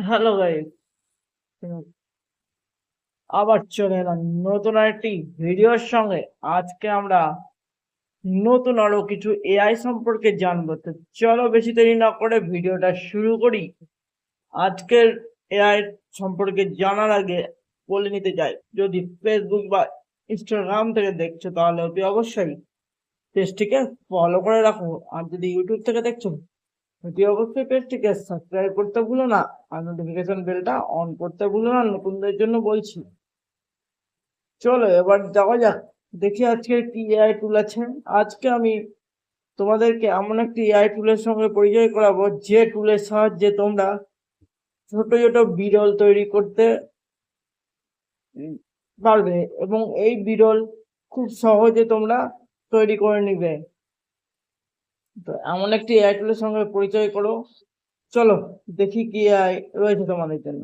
Hello guys, আবার চলে এলাম নতুন একটি ভিডিওর সঙ্গে। আজকে আমরা নতুন আরো কিছু এআই সম্পর্কে জানবো। তো চলো বেশি দেরি না করে ভিডিওটা শুরু করি। আজকের এআই সম্পর্কে জানার আগে বলে নিতে চাই, যদি ফেসবুক বা ইনস্টাগ্রাম থেকে দেখছো তাহলে অতি অবশ্যই পেজটিকে ফলো করে রাখো। আর যদি ইউটিউব থেকে দেখছো অতি অবশ্যই পেজটিকে সাবস্ক্রাইব করতে ভুলো না, আর নোটিফিকেশন বেলটা অন করতে ভুলো না, নতুনদের জন্য বলছি। চলো এবার যাওয়া যাক, দেখি আজকে কি এআই টুল আছে। আজকে আমি তোমাদেরকে এমন একটি এআই টুলের সঙ্গে পরিচয় করাবো, যে টুলের সাহায্যে তোমরা ছোট ছোট বিরল তৈরি করতে উম, পারবে, এবং এই বিরল খুব সহজে তোমরা তৈরি করে নিবে। তো এমন একটি এআই টুলের সঙ্গে পরিচয় করো। চলো দেখি কি এআই রয়েছে তোমাদের জন্য।